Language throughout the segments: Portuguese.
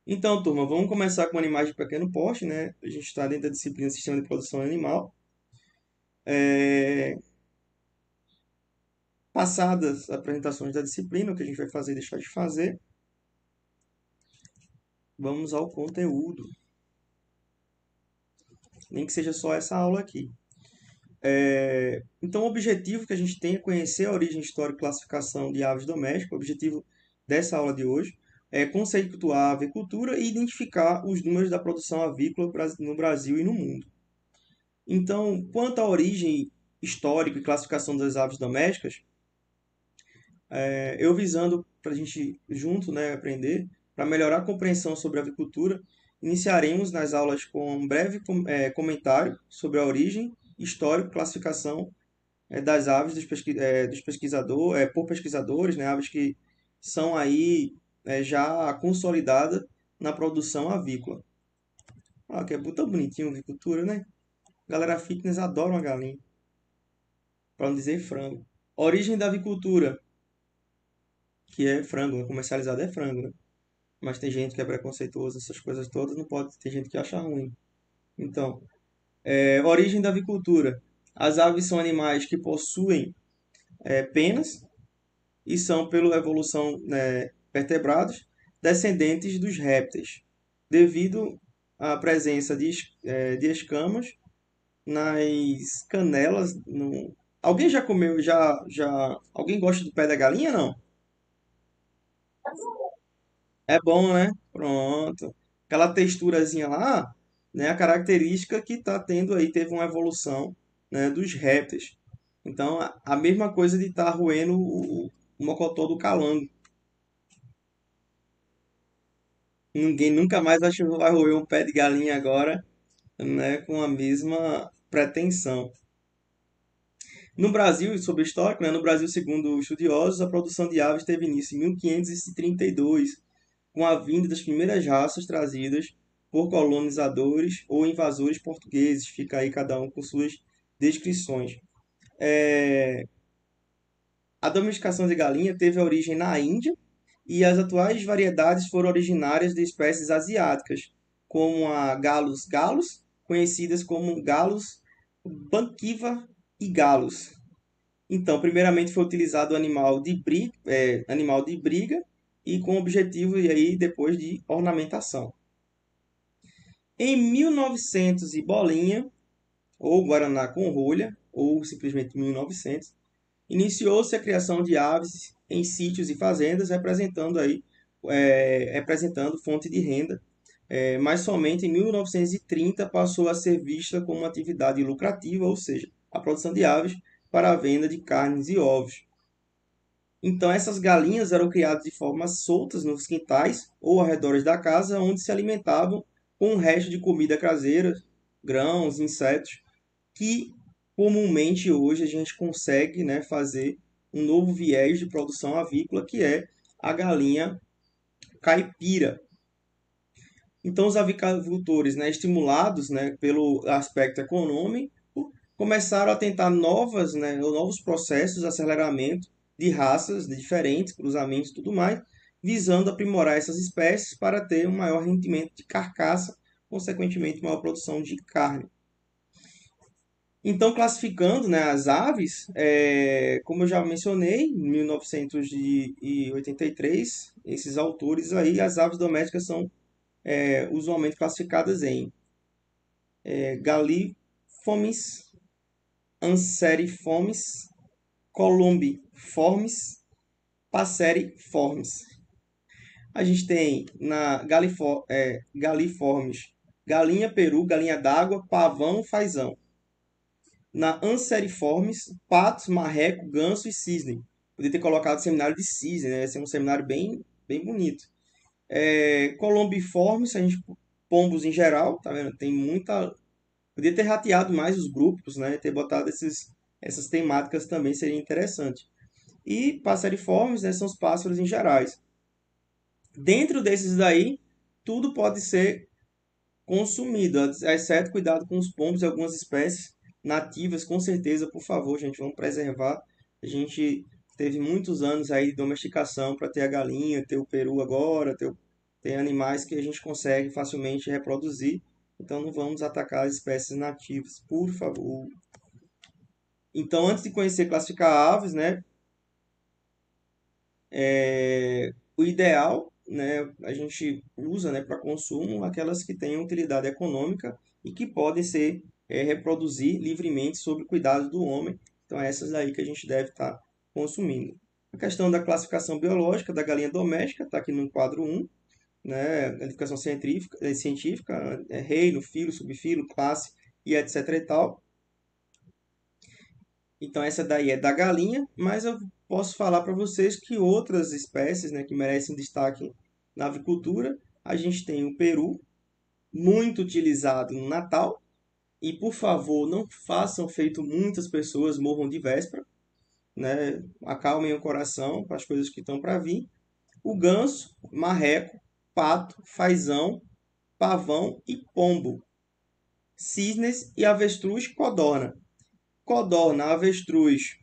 Então, turma, vamos começar com animais de pequeno porte, né? A gente está dentro da disciplina Sistema de Produção Animal. É, Passadas as apresentações da disciplina, o que a gente vai fazer e deixar de fazer, vamos ao conteúdo. Nem que seja só essa aula aqui. Então, o objetivo que a gente tem é conhecer a origem, história e classificação de aves domésticas. O objetivo dessa aula de hoje é conceituar a avicultura e identificar os números da produção avícola no Brasil e no mundo. Então, quanto à origem histórica e classificação das aves domésticas, eu visando para a gente junto, né, aprender, para melhorar a compreensão sobre a avicultura, iniciaremos nas aulas com um breve comentário sobre a origem, histórico, classificação das aves dos por pesquisadores, né, aves que são aí já consolidadas na produção avícola. Ah, que é tão bonitinho a avicultura, né? Galera fitness adora uma galinha, para não dizer frango. Origem da avicultura, que é frango, né? Comercializado é frango, né? Mas tem gente que é preconceituosa, essas coisas todas, não pode, tem gente que acha ruim. Então, origem da avicultura. As aves são animais que possuem penas e são, pela evolução, né, vertebrados, descendentes dos répteis, devido à presença de escamas nas canelas. Alguém já comeu, alguém gosta do pé da galinha, não? É bom, né? Pronto. Aquela texturazinha lá, né? A característica que está tendo aí, teve uma evolução, né, dos répteis. Então, a mesma coisa de estar roendo o mocotó do calango. Ninguém nunca mais acho que vai roer um pé de galinha agora, né? Com a mesma pretensão. No Brasil, sobre o histórico, né? No Brasil, segundo estudiosos, a produção de aves teve início em 1532, com a vinda das primeiras raças trazidas por colonizadores ou invasores portugueses. Fica aí cada um com suas descrições. É, A domesticação de galinha teve origem na Índia e as atuais variedades foram originárias de espécies asiáticas, como a Galus galus, conhecidas como Galus banquiva e Galus. Então, primeiramente foi utilizado animal de briga e com objetivo e aí depois de ornamentação. Em 1900 e bolinha, ou Guaraná com rolha, ou simplesmente 1900, iniciou-se a criação de aves em sítios e fazendas, representando fonte de renda, mas somente em 1930 passou a ser vista como uma atividade lucrativa, ou seja, a produção de aves para a venda de carnes e ovos. Então, essas galinhas eram criadas de forma soltas nos quintais ou arredores da casa, onde se alimentavam com o resto de comida caseira, grãos, insetos, que comumente hoje a gente consegue, né, fazer um novo viés de produção avícola, que é a galinha caipira. Então, os avicultores, né, estimulados, né, pelo aspecto econômico, começaram a tentar novos processos de aceleramento de raças de diferentes, cruzamentos e tudo mais, visando aprimorar essas espécies para ter um maior rendimento de carcaça, consequentemente, maior produção de carne. Então, classificando, né, as aves, como eu já mencionei, em 1983, esses autores aí, as aves domésticas são usualmente classificadas em Galliformes, Anseriformes, Columbiformes, Passeriformes. A gente tem na Galliformes, galinha, peru, galinha d'água, pavão, fazão. Na Anseriformes, patos, marreco, ganso e cisne. Podia ter colocado seminário de cisne, né? Esse é um seminário bem, bem bonito. Colombiformes, a gente, pombos em geral, tá vendo? Tem muita. Podia ter rateado mais os grupos, né? Ter botado essas temáticas também seria interessante. E passeriformes, né? São os pássaros em gerais. Dentro desses daí, tudo pode ser consumido, exceto cuidado com os pombos e algumas espécies nativas, com certeza, por favor, gente, vamos preservar. A gente teve muitos anos aí de domesticação para ter a galinha, ter o peru agora, ter Tem animais que a gente consegue facilmente reproduzir, então não vamos atacar as espécies nativas, por favor. Então, antes de conhecer e classificar aves, né, o ideal, né, a gente usa, né, para consumo aquelas que têm utilidade econômica e que podem ser reproduzir livremente sob cuidado do homem. Então, é essas aí que a gente deve estar consumindo. A questão da classificação biológica da galinha doméstica está aqui no quadro 1, né, identificação científica, reino, filo, subfilo, classe e etc e tal. Então essa daí é da galinha, mas eu posso falar para vocês que outras espécies, né, que merecem destaque na avicultura, a gente tem o peru, muito utilizado no Natal, e por favor, não façam feito muitas pessoas morram de véspera, né? Acalmem o coração para as coisas que estão para vir. O ganso, marreco, pato, fazão, pavão e pombo. Cisnes e avestruz codorna. Codorna, avestruz,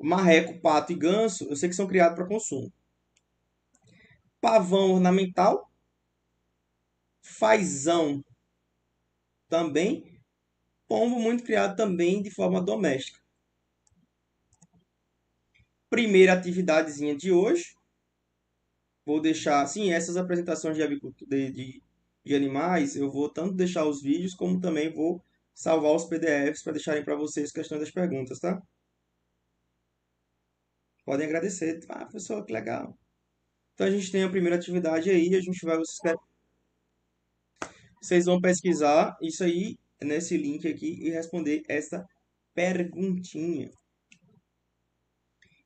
marreco, pato e ganso, eu sei que são criados para consumo. Pavão ornamental, fazão também, pombo muito criado também de forma doméstica. Primeira atividadezinha de hoje, vou deixar, sim, essas apresentações de avicultura de animais, eu vou tanto deixar os vídeos, como também vou salvar os PDFs para deixarem para vocês questão das perguntas, tá? Podem agradecer. Ah, professor, que legal. Então a gente tem a primeira atividade aí, a gente vai, vocês vão pesquisar isso aí nesse link aqui e responder essa perguntinha.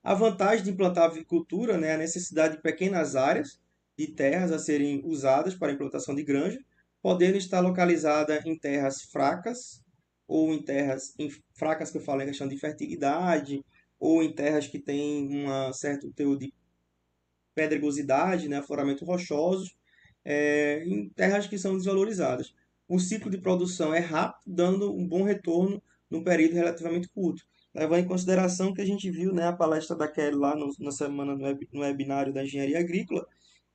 A vantagem de implantar a avicultura, né, é a necessidade de pequenas áreas de terras a serem usadas para a implantação de granja, podendo estar localizada em terras fracas, ou em terras fracas que eu falo em questão de fertilidade, ou em terras que têm um certo teor de pedregosidade, né, afloramento rochosos, em terras que são desvalorizadas. O ciclo de produção é rápido, dando um bom retorno num período relativamente curto. Levando em consideração que a gente viu, né, a palestra da Kelly lá na semana no webinário da engenharia agrícola,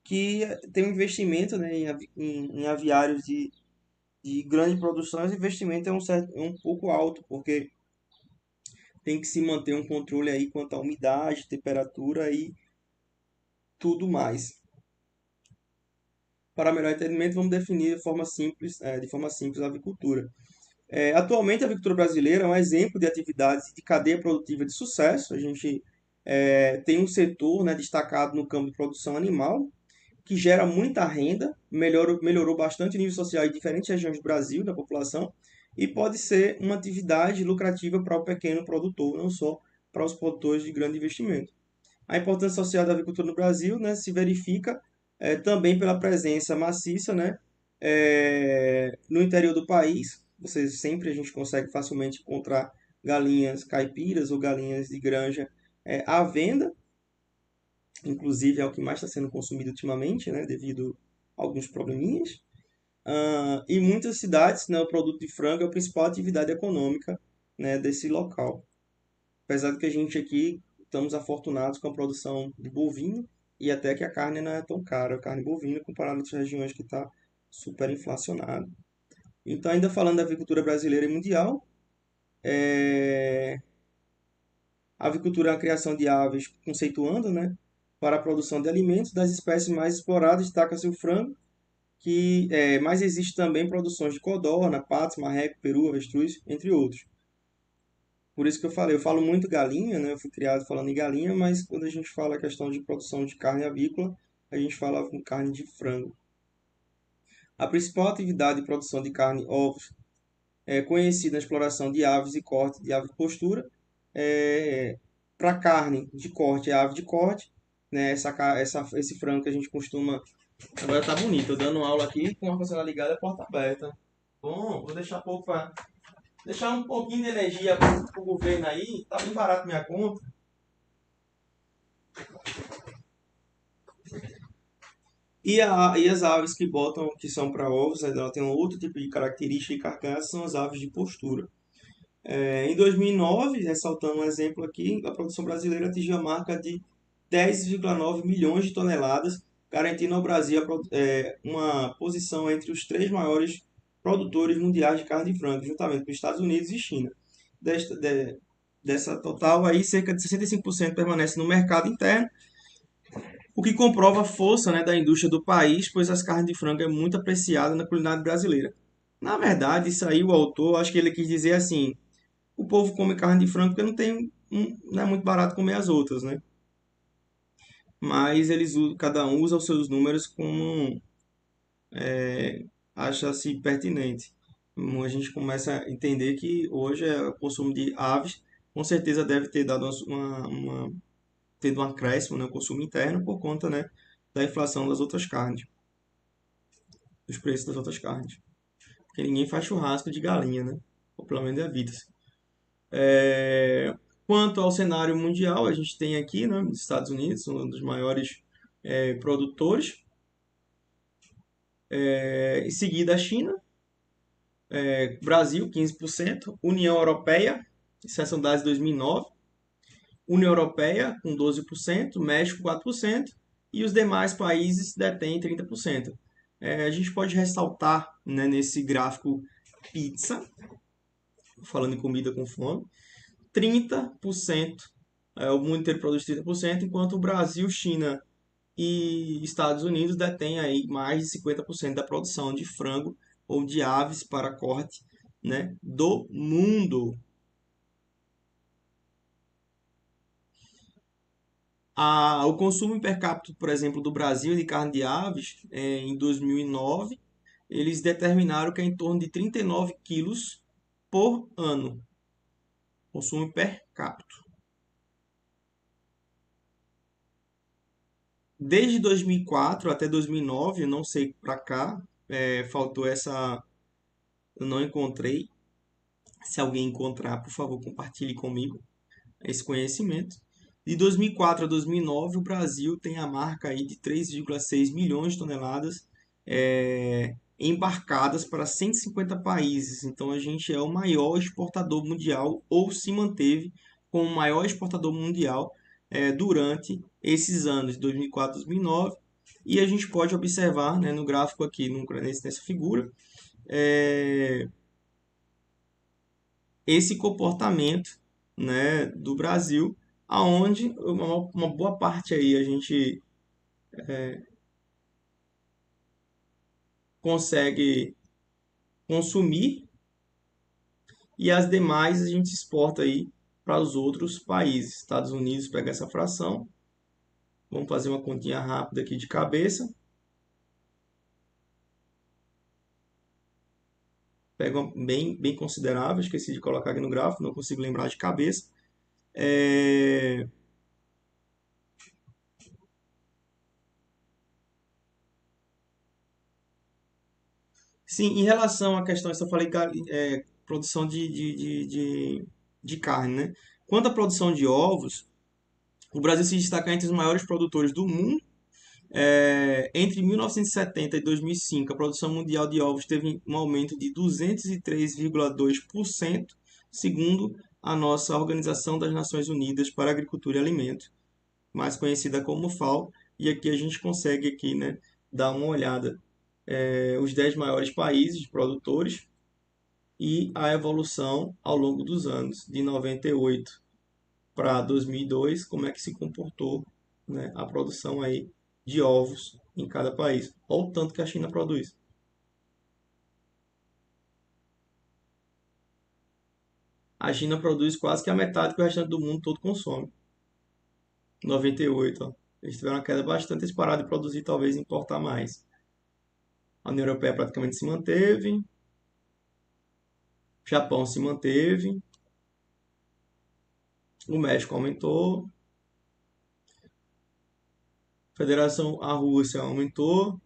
que tem um investimento, né, em aviários de grande produção, esse investimento é um pouco alto, porque tem que se manter um controle aí quanto à umidade, temperatura e tudo mais. Para melhor entendimento, vamos definir de forma simples a avicultura. Atualmente, a avicultura brasileira é um exemplo de atividade de cadeia produtiva de sucesso. A gente tem um setor, né, destacado no campo de produção animal, que gera muita renda, melhorou bastante o nível social em diferentes regiões do Brasil, da população, e pode ser uma atividade lucrativa para o pequeno produtor, não só para os produtores de grande investimento. A importância social da avicultura no Brasil, né, se verifica também pela presença maciça, né, no interior do país. A gente consegue facilmente encontrar galinhas caipiras ou galinhas de granja à venda. Inclusive é o que mais está sendo consumido ultimamente, né, devido a alguns probleminhas. Em muitas cidades, né, o produto de frango é a principal atividade econômica, né, desse local. Apesar de que a gente aqui estamos afortunados com a produção de bovino e até que a carne não é tão cara, a carne bovina, comparado a outras regiões que está super inflacionado. Então, ainda falando da avicultura brasileira e mundial, a avicultura é a criação de aves, conceituando, né, para a produção de alimentos das espécies mais exploradas, destaca-se o frango, mas existe também produções de codorna, patos, marreco, peru, avestruz, entre outros. Por isso que eu falo muito galinha, né? Eu fui criado falando em galinha, mas quando a gente fala a questão de produção de carne avícola, a gente fala com carne de frango. A principal atividade de produção de carne, ovos, é conhecida na exploração de aves e corte de ave de postura. Para carne de corte, é ave de corte, né? Esse frango que a gente costuma. Agora tá bonito, eu dando aula aqui com a condicionada ligada e a porta aberta. Bom, vou deixar pouco para deixar um pouquinho de energia pro governo aí, tá bem barato minha conta. E as aves que botam, que são para ovos, ela tem um outro tipo de característica e carcaça, são as aves de postura. Em 2009, ressaltando um exemplo aqui, a produção brasileira atingiu a marca de 10,9 milhões de toneladas, garantindo ao Brasil uma posição entre os três maiores produtores mundiais de carne de frango, juntamente com os Estados Unidos e China. Dessa total, aí, cerca de 65% permanece no mercado interno, o que comprova a força, né, da indústria do país, pois as carnes de frango é muito apreciada na culinária brasileira. Na verdade, isso aí o autor, acho que ele quis dizer assim, o povo come carne de frango porque não é muito barato comer as outras, né? Mas cada um usa os seus números como acha-se pertinente. A gente começa a entender que hoje o consumo de aves com certeza deve ter dado tido um acréscimo no consumo interno por conta, né, da inflação das outras carnes, dos preços das outras carnes. Porque ninguém faz churrasco de galinha, né? Ou pelo menos é avidas. Quanto ao cenário mundial, a gente tem aqui, né, os Estados Unidos, um dos maiores produtores. Em seguida, a China, Brasil, 15%, União Europeia, isso são dados de 2009, União Europeia com 12%, México 4% e os demais países detêm 30%. A gente pode ressaltar, né, nesse gráfico pizza, falando em comida com fome, 30%, o mundo inteiro produz 30%, enquanto o Brasil, China e Estados Unidos detêm aí mais de 50% da produção de frango ou de aves para corte, né, do mundo. O consumo per capita, por exemplo, do Brasil de carne de aves, em 2009, eles determinaram que é em torno de 39 quilos por ano. Consumo per capita. Desde 2004 até 2009, eu não sei para cá, faltou essa, eu não encontrei. Se alguém encontrar, por favor, compartilhe comigo esse conhecimento. De 2004 a 2009, o Brasil tem a marca aí de 3,6 milhões de toneladas embarcadas para 150 países. Então a gente é o maior exportador mundial, ou se manteve como o maior exportador mundial durante esses anos, de 2004 a 2009. E a gente pode observar, né, no gráfico aqui, nessa figura, esse comportamento, né, do Brasil, aonde uma boa parte aí a gente consegue consumir e as demais a gente exporta aí para os outros países. Estados Unidos pega essa fração. Vamos fazer uma continha rápida aqui de cabeça. Pega uma bem considerável, esqueci de colocar aqui no gráfico, não consigo lembrar de cabeça. Sim, em relação à questão, eu falei produção de carne, né? Quanto à produção de ovos, o Brasil se destaca entre os maiores produtores do mundo. Entre 1970 e 2005, a produção mundial de ovos teve um aumento de 203,2%, segundo a nossa Organização das Nações Unidas para Agricultura e Alimento, mais conhecida como FAO. E aqui a gente consegue aqui, né, dar uma olhada os 10 maiores países produtores e a evolução ao longo dos anos, de 98 para 2002, como é que se comportou, né, a produção aí de ovos em cada país. Olha o tanto que a China produz. A China produz quase que a metade que o restante do mundo todo consome. 98, ó. Eles tiveram uma queda bastante, eles pararam de produzir, talvez importar mais. A União Europeia praticamente se manteve. O Japão se manteve. O México aumentou. A Federação, a Rússia aumentou.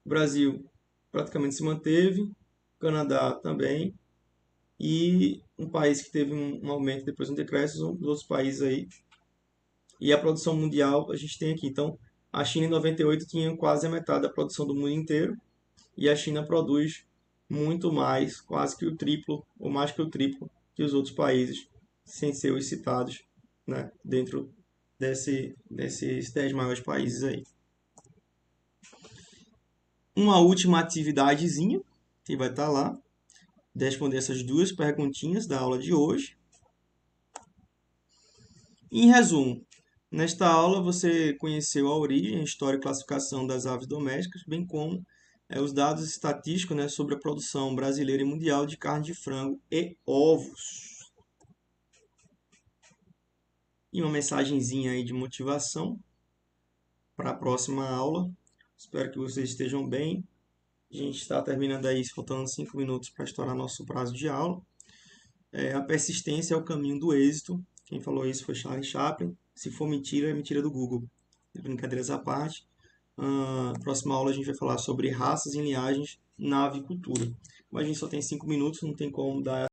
O Brasil praticamente se manteve. O Canadá também. E um país que teve um aumento, depois um decréscimo, os outros países aí. E a produção mundial a gente tem aqui. Então, a China em 98 tinha quase a metade da produção do mundo inteiro. E a China produz muito mais, quase que o triplo, ou mais que o triplo, que os outros países, sem ser os citados, né, dentro desses 10 maiores países aí. uma última atividadezinha que vai estar lá, de responder essas duas perguntinhas da aula de hoje. Em resumo, nesta aula você conheceu a origem, a história e classificação das aves domésticas, bem como os dados estatísticos, né, sobre a produção brasileira e mundial de carne de frango e ovos. E uma mensagenzinha aí de motivação para a próxima aula. Espero que vocês estejam bem. A gente está terminando aí, faltando 5 minutos para estourar nosso prazo de aula. A persistência é o caminho do êxito. Quem falou isso foi Charlie Chaplin. Se for mentira, é mentira do Google. Brincadeiras à parte. Próxima aula a gente vai falar sobre raças e linhagens na avicultura. Mas a gente só tem 5 minutos, não tem como dar